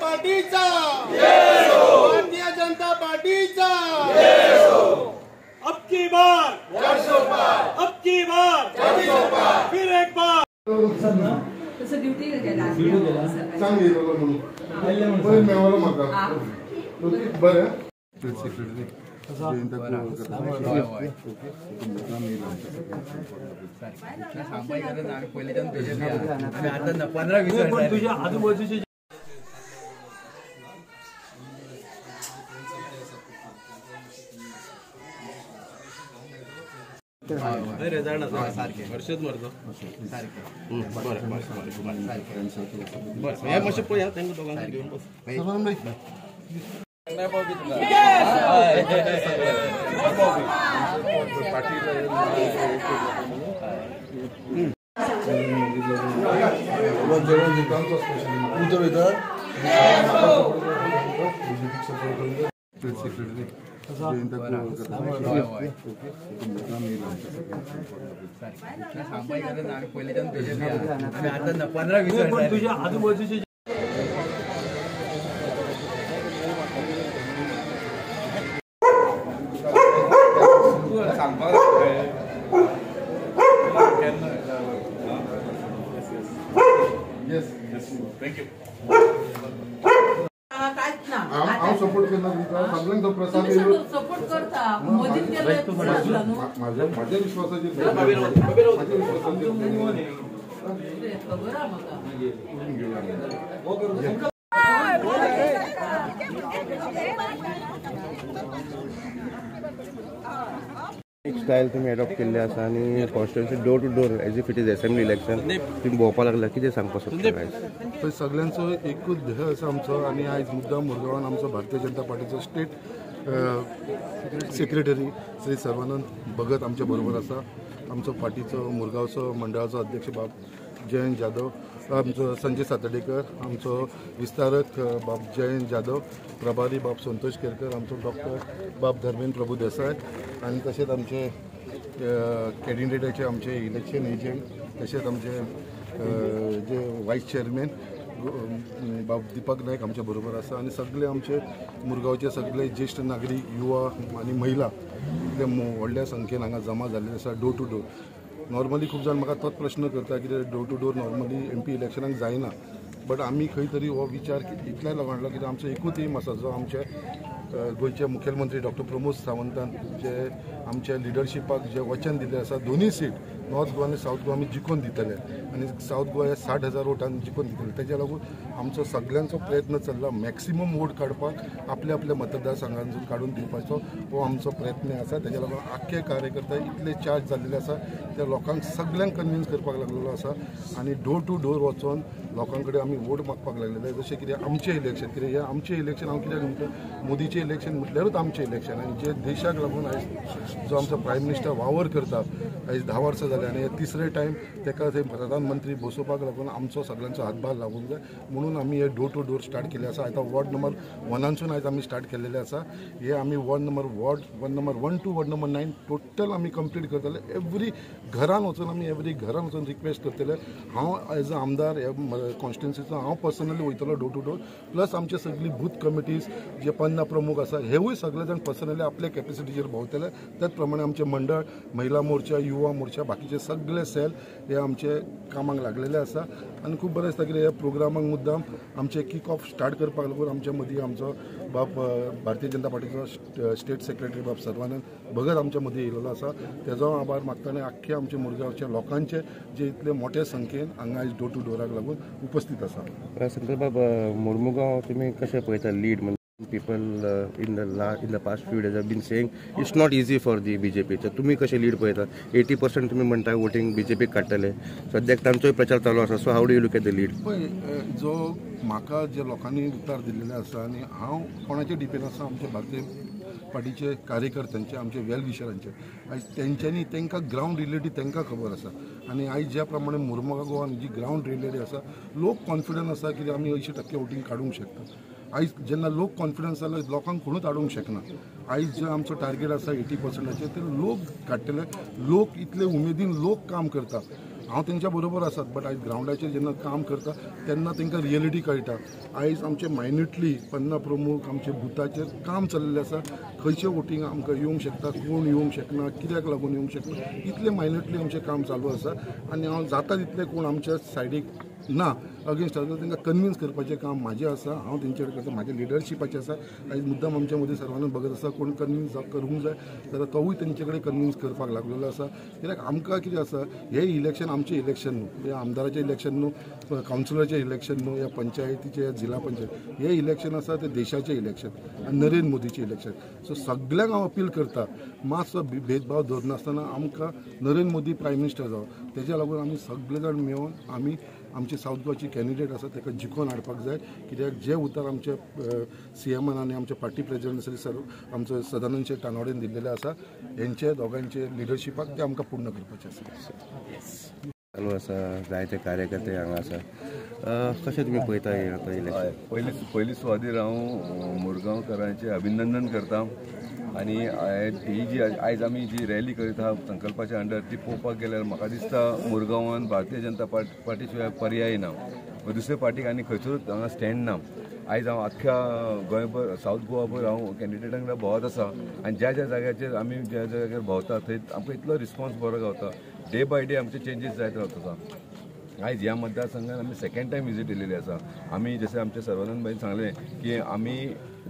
पार्टीचा भारतीय जनता पार्टीचा अब की बार फिर एक बार तसं ड्युटी गेला तुझ्या आजूबाजूचे हर्षद मरतो बरं या मशी पोया त्यांना दोघांना घेऊन बस तुझ्या आजूबाजूचे सपोर्ट करणार सगळ्यांचा प्रसाद सपोर्ट करता मोदीन माझ्या विश्वासाची एक स्टायल तुम्ही अडॉप्ट केल्ले आसा आणि constituency door to door as if it is assembly election तुम्ही भोंवपाक लागला कितें सांगपाक सोदता सगळ्यांचो एकूच ध्येय आसा आमचो आणि आयज मुद्दाम मुरगांवान आमचो भारतीय जनता पार्टीचो स्टेट सेक्रेटरी श्री सर्वानंद भगत आमच्या बरोबर आसा आमचो पार्टीचो मुरगांवचो मंडळाचो अध्यक्ष बाब जयंत जाधव आमचो संजय सातडेकर आमचो विस्तारक बाब जयंत जाधव प्रभारी बाब संतोष केरकर आमचो डॉक्टर बाब धर्मेंद्र प्रभू देसाय आणि तशेंच आमचे कॅन्डिडेटाचे आमचे इलेक्शन एजंट तशेंच आमचे जे वायस चेअरमॅन बाब दीपक नायक आमच्या बरोबर आसा आणि सगळे आमचे मुरगांवचे सगळे ज्येष्ठ नागरीक युवा आणि महिला ते व्हडल्या संख्येन हांगा जमा जाल्ले आसा डोर टू डोर नॉर्मली खूप जाण म्हाका तोच प्रश्न करता की door to door normally MP इलेक्शनाक जायना बट आमी खंय तरी हो विचार इतल्या लोकांक हाडला कित्याक आमचो एकूच एम आसा जो आमचे गोंयचे मुखेलमंत्री डॉक्टर प्रमोद सावंतान जे आमच्या लिडरशिपाक जे वचन दिल्लें आसा दोनूय सीट नॉर्थ गोवा आनी सावथ गोवा आमी जिखून दितले आनी सावथ गोवा हे 60,000 वोटांनी जिखून दितले तेज्या लागून आमचो सगळ्यांचो प्रयत्न चल्ला मॅक्सिमम वोट काडपाक आपल्या आपल्या मतदारसंघांतून काडून दिवपाचो हो आमचो प्रयत्न आसा तेज्या लागून आख्खे कार्यकर्ता इतले चार्ज जाल्लेले आसा त्या लोकांक सगळ्यांक कन्विन्स करपाक लागलेलो आसा आनी डोर टू डोर वचून लोकां कडेन आमी वोट मागपाक लागलेले जशें कितें आमचें इलेक्शन कितें हें आमचें इलेक्शन हांव कित्याक म्हणटा मोदीचें इलेक्शन म्हटल्यारूच आमचें इलेक्शन आनी जे देशाक लागून आयज जो आमचो प्रायम मिनिस्टर वावर करता आयज 10 वर्सां जाले आनी हे तिसरे टायम तेका थंय प्रधानमंत्री बसोवपाक लागून आमचो सगळ्यांचो हातभार लागूंक जाय म्हणून आमी हे डोर टू डोर स्टार्ट केले आसा आतां वॉर्ड नंबर 1 आयज आमी स्टार्ट केल्लेले आसा हे आमी ward number 1 to ward number 9 total आमी कंप्लीट करतले एवरी घरान वचून आमी एवरी घरान वचून रिक्वेस्ट करतले हांव एज अ आमदार कॉन्स्टिट्युएन्सीचो हांव पर्सनली वयतलो डोर टू डोर प्लस आमचे सगळी बूथ कमिटीज जे 50 प्रमुख आसा हेवूय सगळे जाण पर्सनली आपल्या कॅपेसिटीचेर भोंवतले त्याच प्रमाणे आमचे मंडळ महिला मोर्चा युवा मोर्चा बाकीचे सगळे सेल हे आमचे कामाक लागलेले आसा आनी खूब बरें दिसता कितें ह्या प्रोग्रामाक मुद्दाम आमचे किक ऑफ स्टार्ट करपाक लागून आमच्या मदीं आमचो बाब भारतीय जनता पार्टीचो स्टेट सेक्रेटरी बाब सर्वानंद भगत आमच्या मदीं येयलेलो आसा तेजो आभार मागता आनी आख्खे आमचे मुरगांवच्या लोकांचे जे इतले मोठ्या संख्येन हांगा आयज डोर टू डोराक लागून उपस्थित आसा संतोष बाब मुर्मुगांव तुमी कशें पळयता lead people in the past few days have been saying it's not easy for the BJP. तर तुम्ही कसे लीड पळयता 80% तुम्ही म्हणता वोटिंग BJP काडटले सद्याक तांचोय प्रचार चालू आसा so how do you look at the lead जो म्हाका जे लोकांनी उतर दिल्लेले आसा आनी हांव कोणाचेर डिपेंड आसा आमचे भारतीय पार्टीचे कार्यकर्त्यांचे आमचे वेल विशरांचे आयज तेंच्यांनी तांकां ग्रावंड रियलिटी तांकां खबर आसा आनी आयज ज्या प्रमाणे मुर्मुगांव गोवान जी ग्रावंड रियलिटी आसा लोक कॉन्फिडंट आसा की आमी 80% वोटिंग काडूंक शकता आयज जेन्ना लोक कॉन्फिडन्स जालो लोकांक कोणूच आडोवंक शकना. आयज जे आमचो टार्गेट आसा 80%, ते लोक काडटले. लोक इतले उमेदीन लोक काम करता. हांव तेंच्या बरोबर आसात, बट आयज ग्रावंडाचेर जेन्ना काम करता तेन्ना तांकां रियलिटी कळटा. आयज आमचे मायन्युटली 50 प्रमुख आमचे बुथाचेर काम चल्लेलें आसा. खंयचे वोटींग आमकां येवंक शकता, कोण येवंक शकना, कित्याक लागून येवंक शकना, इतलें मायन्युटली आमचें काम चालू आसा. आनी हांव जाता तितलें कोण आमच्या सायडीक ना अगेन्स्ट आसा तांकां कन्विन्स करपाचें काम म्हाजें आसा. हांव तेंचे कडेन करता, म्हाजें लिडरशिपाचें आसा. आयज मुद्दाम आमच्या मदीं सर्वांनी बघत आसा कोण कन्विन्स करूंक जाय जाल्यार तोवूय तेंचे कडेन कन्विन्स करपाक लागलेलो आसा. कित्याक आमकां कितें आसा, हे इलेक्शन आमचें इलेक्शन न्हू, हे आमदाराचें इलेक्शन न्हू, कावन्सिलराचें इलेक्शन न्हू, या पंचायतीचें जिल्हा पंचायत हे इलेक्शन आसा ते देशाचें इलेक्शन आनी नरेंद्र मोदीचें इलेक्शन. सो सगळ्यांक हांव अपील करता, मातसो भेदभाव दवरनासतना आमकां नरेंद्र मोदी प्रायम मिनिस्टर जावं. तेज्या लागून आमी सगळे जाण मेळून आमी आमचे सावथ गोवाची कॅन्डिडेट आसा ताका जिखोवन हाडपाक जाय. कित्याक जे उतर आमचे CMन आनी आमचे पार्टी प्रेजिडेंट सर आमचो सदानंद शेट तानावडेन दिल्लेले आसा, हेंचे दोगांचे लिडरशिपाक ते आमकां पूर्ण करपाचें आसा. चालू आसा, जायते कार्यकर्ते हांगा आसा. कशें तुमी पळयता आतां इलेक्शन? पयली सुवातेर हांव मुरगांवकारांचें अभिनंदन करता. आनी ही जी आयज आमी जी रॅली करीत आहा संकल्पाच्या अंडर, ती पळोवपाक गेल्यार म्हाका दिसता मुरगांवान भारतीय जनता पार्टी शिवाय पर्याय ना, दुसरे पार्टीक आनी खंयचोच हांगा स्टँड ना. आयज हांव आख्ख्या गोंयभर सावथ गोवाभर हांव कॅन्डिडेटां कडेन भोंवत आसा. आनी ज्या ज्या जाग्याचेर आमी ज्या जाग्यार भोंवता थंय आमकां इतलो रिस्पॉन्स बरो गावता. डे बाय डे आमचे चेंजीस जायत रावता आसा. आयज ह्या मतदारसंघात आमी सेकंड टायम विजीट दिलेली आसा. आमी जशें आमचे सर्वानंद भाईन सांगलें की आमी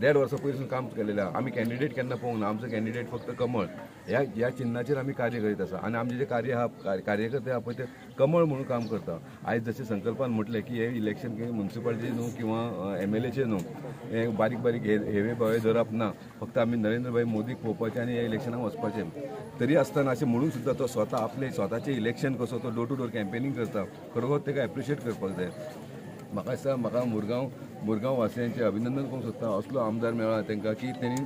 1.5 वर्सां पयलीं काम केलेलें आहा. आमी कॅन्डिडेट केन्ना पळोवंक ना. आमचो कॅन्डिडेट फक्त कमळ ह्या चिन्हाचेर आमी कार्य करीत आसा. आनी आमचें जें कार्य आहा, कार्यकर्ते आहा पळय ते कमळ म्हणून काम करता. आयज जशें संकल्पान म्हटलें की हे इलेक्शन म्युन्सिपालिटीचें न्हू किंवा MLAचें न्हू, हे बारीक बारीक हेवे बावे धरप ना. फक्त आमी नरेंद्र भाई मोदीक पळोवपाचें आनी ह्या इलेक्शनाक वचपाचें. तरी आसतना अशें म्हणून सुद्दां तो स्वता आपलें स्वताचें इलेक्शन कसो तो डोर टू डोर कॅम्पेनिंग करता. खरोखर ताका एप्रिशिएट करपाक जाय. म्हाका दिसता म्हाका मुरगांव वासियांचें अभिनंदन करूंक सोदता. असलो आमदार मेळ्ळा तांकां की तेणी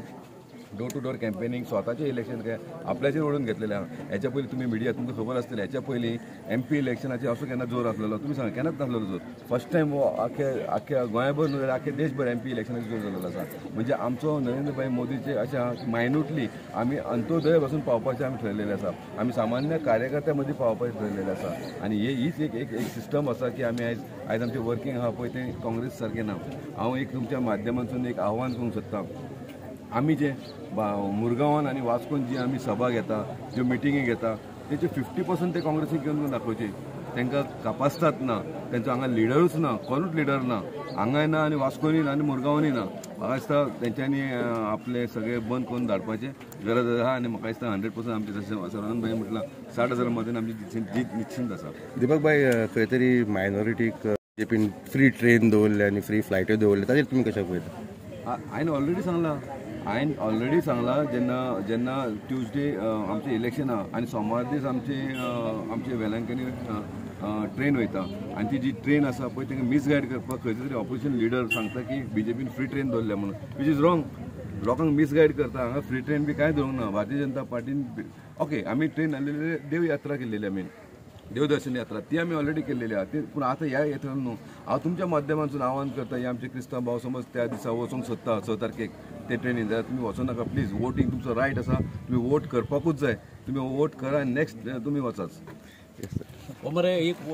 डोर टू डोर कॅम्पेनिंग स्वताचें इलेक्शन काय आपल्याचेर ओडून घेतलेलें आहा. हेच्या पयलीं तुमी मिडिया तुमकां खबर आसतलें, हेच्या पयलीं MP इलेक्शनाचेर असो केन्ना जोर आसलेलो तुमी सांगा, केन्नाच नासलेलो जोर. फर्स्ट टायम हो आख्या गोंयभर न्हू जाल्यार आख्या देशभर MP इलेक्शनाचेर जोर जाल्लो आसा. म्हणजे आमचो नरेंद्र भाई मोदीचे अशें आहा की मायन्युटली आमी अंत्योदय पासून पावपाचें आमी ठरयलेलें आसा. आमी सामान्य कार्यकर्त्यां मदीं पावपाचें ठरयलेलें आसा. आनी हीच एक सिस्टम आसा की आमी आयज आमचें वर्कींग आहा पळय तें काँग्रेस सारकें ना. हांव एक तुमच्या माध्यमांतून एक आव्हान करूंक सोदतां. आमी जे मुरगांवान आनी वास्कोन जी आमी सभा घेता, ज्यो मिटिंगी घेता, तेचे 50% ते काँग्रेसीक घेवन दाखोवचे. तांकां कॅपासिटी ना, तेंचो हांगा लिडरूच ना, कोणूच लिडर ना, हांगाय ना आनी वास्कोनी ना आनी मुरगांवांनी ना. म्हाका दिसता तेंच्यांनी आपले सगळे बंद करून धाडपाचें गरज आसा. आनी म्हाका दिसता 100% आमचे जशें सर्वानंद भाई म्हटलां 60,000 मतान आमची जीत निश्चिंत आसा. दिपक भाई, खंय तरी मायनॉरिटीक BJPन फ्री ट्रेन दवरले आनी फ्री फ्लायट्यो दवरले, ताजेर तुमी कशें पळयता? हांवें ऑलरेडी सांगला जेन्ना ट्युजडे आमचें इलेक्शन आहा आनी सोमार दीस आमचे वेलांकनी ट्रेन वयता. आनी ती जी ट्रेन आसा पळय तांकां मिसगायड करपाक खंयचे तरी ऑपोजिशन लिडर सांगता की BJPन फ्री ट्रेन दवरल्या म्हणून, वीच इज रॉंग. लोकांक मिसगायड करता. हांगा फ्री ट्रेन बी कांय दवरूंक ना. भारतीय जनता पार्टीन ओके आमी ट्रेन आसलेली देव यात्रा केल्लेली, आमी देवदर्शन यात्रा ती आमी ऑलरेडी केल्लेली आहा. ती पूण आतां ह्या यात्रेन न्हू, हांव तुमच्या माध्यमांतून आव्हान करता, हे आमचे क्रिस्तांव भाव समज त्या दिसा वचूंक सोदता 6 तारखेक ते ट्रेनीन, जाल्यार तुमी वचूं नाका प्लीज. वोटींग तुमचो रायट आसा, तुमी वोट करपाकूच जाय. तुमी वोट करा आनी नेक्स्ट तुमी वचाच. मरे एकच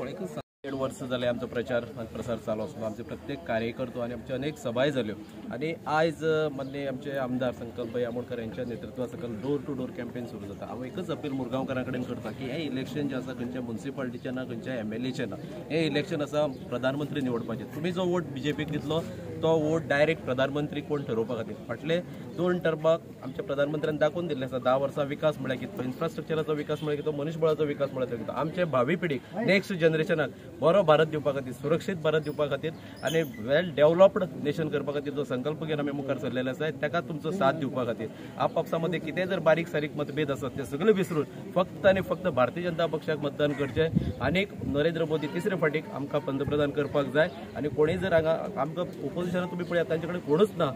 1.5 वर्ष जाले आमचो प्रचार आनी प्रसार चालू आसलो. आमचे प्रत्येक कार्यकर्तो आनी आमचे अनेक सभाय जाल्यो. आनी आयज माननीय आमचे आमदार संकल्प भाई आमोणकर यांच्या नेतृत्वा सकल डोर टू डोर कॅम्पेन सुरू जाता. हांव एकच अपील मुरगांवकारां कडेन करता की हे इलेक्शन जे आसा खंयच्या म्युन्सिपालिटीचें ना, खंयच्या MLAचें ना. हे इलेक्शन आसा प्रधानमंत्री निवडपाचें. तुमी जो वोट BJPक दितलो तो वोट डायरेक्ट प्रधानमंत्री कोण ठरोवपा खातीर. फाटले 2 टर्माक आमच्या प्रधानमंत्र्यान दाखोवन दिल्लें आसा 10 वर्सां विकास म्हळ्यार कितें, इन्फ्रास्ट्रक्चराचो विकास म्हळ्यार कितें, मनुश्यबळाचो विकास म्हळ्यार कितें. आमचे भावी पिढीक नेक्स्ट जनरेशनाक बरो भारत दिवपा खातीर, सुरक्षीत भारत दिवपा खातीर आनी वेल डेव्हलप्ड नेशन करपा खातीर जो संकल्प घेवन आमी मुखार सरलेले आसा ताका तुमचो साथ दिवपा खातीर आपापसा मध्ये कितें जर बारीक सारीक मतभेद आसत ते सगळे विसरून फक्त आनी फक्त भारतीय जनता पक्षाक मतदान करचें. आनीक नरेंद्र मोदी तिसरे फावटीक आमकां पंतप्रधान करपाक जाय. आनी कोणीय जर हांगा आमकां ओपोजिशनाक तुमी पळयात तांचे कडेन कोणूच ना.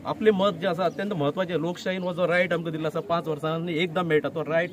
आपले मत जे आसा अत्यंत महत्वाचे. लोकशायेन हो जो रायट आमकां दिल्लो आसा 5 वर्सांनी एकदां मेळटा, तो रायट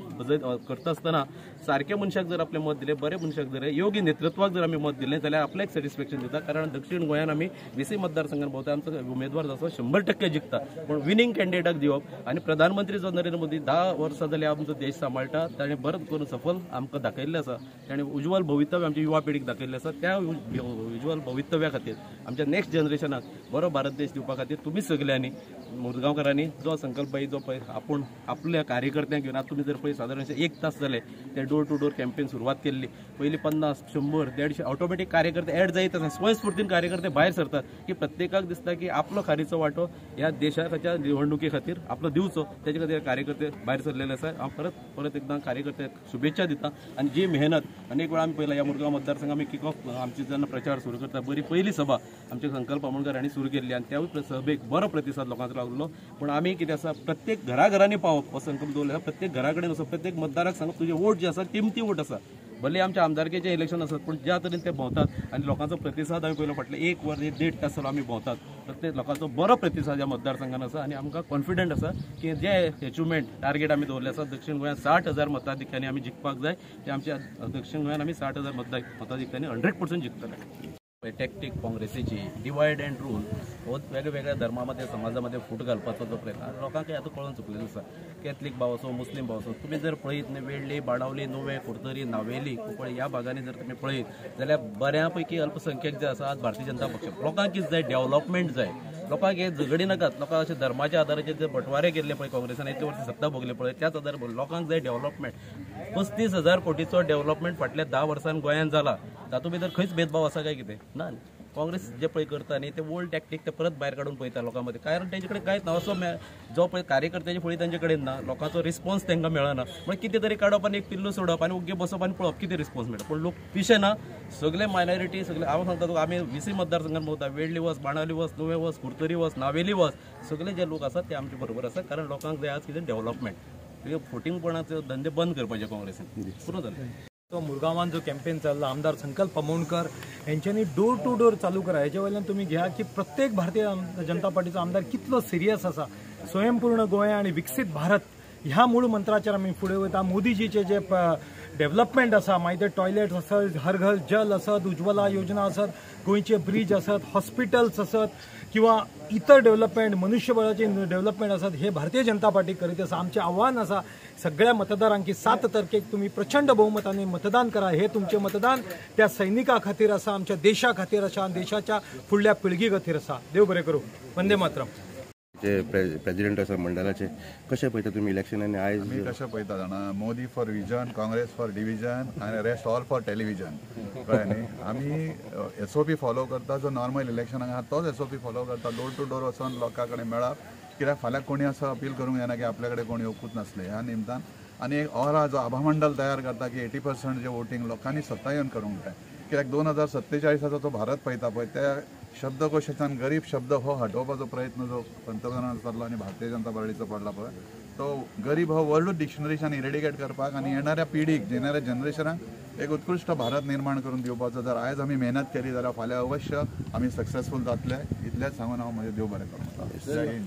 करता आसतना सारख्या मनशाक जर आपले मत दिले, बरे मनशाक जर योग्य नेतृत्वाक जर आमी मत दिलें जाल्यार आपल्याक सॅटिस्फॅक्शन दिता. कारण दक्षिण गोंयांत आमी 20 मतदारसंघात भोंवता, आमचो उमेदवार जसो 100% जिखता, पूण विनिंग कॅन्डिडेटाक दिवप. आनी प्रधानमंत्री जो नरेंद्र मोदी 10 वर्सां जाली आमचो देश सांबाळटा, ताणें बरें करून सफल आमकां दाखयल्लें आसा. ताणें उज्वल भवितव्य आमच्या युवा पिढीक दाखयल्लें आसा. त्या उज्वल भवितव्या खातीर आमच्या नेक्स्ट जनरेशनाक बरो भारत देश दिवपा खातीर तुमी सगल्यांनी मुरगांवकारांनी जो संकल्प जो पळय आपूण आपल्या कार्यकर्त्यांक घेवन आतां तुमी जर पळय सादारणशे 1 तास जाले ते डोर टू डोर कॅम्पेन सुरवात केल्ली. पयलीं 50, 100, 150 ऑटोमॅटीक कार्यकर्ते ऍड जायत आसा. स्वयंस्फूर्तीन कार्यकर्ते भायर सरतात की प्रत्येकाक दिसता की आपलो खारीचो वांटो ह्या देशाच्या निवडणुके खातीर आपलो दिवचो. तेजे खातीर कार्यकर्ते भायर सरलेले आसा. हांव परत एकदां कार्यकर्त्यांक शुभेच्छा दिता. आनी जी मेहनत अनेक वेळा आमी पळयला ह्या मुरगांव मतदारसंघात आमी किक ऑफ आमची जेन्ना प्रचार सुरू करता बरी पयली सभा आमचे संकल्प आमोणकर हांणी सुरू केल्ली आनी त्यावेळी सभेक बरो प्रतिसाद लोकांचो लागलो. पूण आमी कितें आसा प्रत्येक घराघरांनी पावप हो संकल्प दवरला. प्रत्येक घरा कडेन वचप, प्रत्येक मतदाराक सांगप तुजे वोट जे आसा किमती वोट आसा. भले आमच्या आमदारकेचे इलेक्शन आसत पूण ज्या तरेन ते भोंवतात आनी लोकांचो प्रतिसाद आमी पयलो फाटले 1 वर 1.5 तास जालो आमी भोंवतात. प्रत्येक लोकांचो बरो प्रतिसाद ह्या मतदारसंघान आसा आनी आमकां कॉन्फिडंट आसा की जे अचिव्हमेंट टार्गेट आमी दवरले आसा दक्षिण गोंयांत 60,000 मताधिक्यांनी आमी जिखपाक जाय. ते आमच्या दक्षिण गोंयांत आमी 60,000 मताधिक्यांनी 100% जिखतले. टॅक्टीक काँग्रेसीची डिवायड अँड रूल हो वेगवेगळ्या धर्मामध्ये समाजामध्ये फूट घालपाचो जो प्रयत्न लोकांक आता कळून चुकलेलो आसा. कॅथलीक भाव असो, मुस्लीम भाव असो, तुम्ही जर पळयत वेळ्ळी, बाणावली, नुवें, कुडतरी, नावेली, कुंकळे ह्या भागांनी जर तुम्ही पळयत जाल्यार बऱ्यापैकी अल्पसंख्यक जे आसा भारतीय जनता पक्ष लोकांक कितें जाय, डेव्हलपमेंट जाय. लोकांक हे झगडी नाकात. लोकांक अशे धर्माच्या आदाराचेर जे बटवारे केल्ले पळय काँग्रेसान इतले वर्स सत्ता भोगले पळय त्याच आदार लोकांक जाय डेव्हलपमेंट. 35,000 कोटीचो डेव्हलपमेंट फाटल्या 10 वर्सांत गोंयांत जाला. तातूंत भितर खंयच भेदभाव आसा काय कितें ना. काँग्रेस जे पळय करता न्ही ते ओल्ड टॅक्टीक ते परत भायर काडून पळयता लोकां मदीं. कारण तेंचे कडेन कांयच ना असो जो पळय कार्यकर्त्याची फळी तांचे कडेन ना. लोकांचो रिस्पॉन्स तांकां मेळना. म्हणजे कितें तरी काडप आनी एक पिल्लू सोडप आनी ओग्गे बसप आनी पळोवप कितें रिस्पॉन्स मेळटा. पूण लोक पिशे ना. सगळे मायनॉरिटी सगळे हांव सांगता तुका आमी 20 मतदारसंघात भोंवता. वेळ्ळी वच, बाणावली वच, नुवें वच, कुडतरी वच, नावेली वच, सगळे जे लोक आसात ते आमचे बरोबर आसा. कारण लोकांक जाय आज कितें डेव्हलपमेंट. फोटिंगपणाचे धंदे बंद करपाचे काँग्रेसीन पुरो जालें. तो मुरगांवान जो कॅम्पेन चालला आमदार संकल्प आमोणकर यांच्यानी डोर टू डोर चालू करा. हेच्या वयल्यान तुम्ही घ्या की प्रत्येक भारतीय जनता पार्टीचा आमदार कितलो सिरियस आसा. स्वयंपूर्ण गोंय आणि विकसित भारत ह्या मूळ मंत्राचेर आमी फुडें वयता. मोदीजीचे जे डेव्हलपमेंट आसा मागीर ते टॉयलेट्स आसत, हर घर जल आसत, उज्ज्वला योजना आसत, गोंयचे ब्रिज आसत, हॉस्पिटल्स आसत किंवा इतर डेव्हलपमेंट, मनुष्यबळाचे डेव्हलपमेंट आसत, हे भारतीय जनता पार्टी करीत आसा. आमचें आव्हान आसा सगळ्या मतदारांक की 7 तारखेक तुम्ही प्रचंड बहुमताने मतदान करा. हे तुमचे मतदान त्या सैनिका खातीर आसा, आमच्या देशा खातीर आसा, देशाच्या फुडल्या पिळगी खातीर आसा. देव बरें करूं. वंदे मातरम. जे प्रेसिडेंट आसा मंडळाचे कशें पळयता तुमी इलेक्शन आनी आयज आमी कशें पळयता जाणा Modi for vision, Congress for division आनी रेस्ट ऑल फॉर टेलिविजन. कळ्ळें न्ही. आमी SOP फॉलो करता जो नॉर्मल इलेक्शनाक आहा तोच SOP फॉलो करता. डोर टू डोर वचून लोकां कडेन मेळप. कित्याक फाल्यां कोणी असं अपील करूंक येना की आपल्या कडेन कोणी येवकूच नासले ह्या निमतान. आनी एक ओरा जो आभामंडल तयार करता की 80% जे वोटींग लोकांनी स्वता येवन करूंक जाय. कित्याक 2047 जो भारत पळयता पळय त्या शब्दकोशाच्यान गरीब शब्द हो हटोवपाचो प्रयत्न जो पंतप्रधानान करलो आनी भारतीय जनता पार्टीचो पडला पळय तो गरीब हो वर्ल्ड डिक्शनरीच्यान इरेडिकेट करपाक आनी येणाऱ्या पिढीक येणाऱ्या जनरेशनाक एक उत्कृश्ट भारत निर्माण करून दिवपाचो जर आयज आमी मेहनत केली जाल्यार फाल्यां अवश्य आमी सक्सेसफूल जातले. इतलेंच सांगून हांव म्हजें देव बरें करूं. जय हिंद.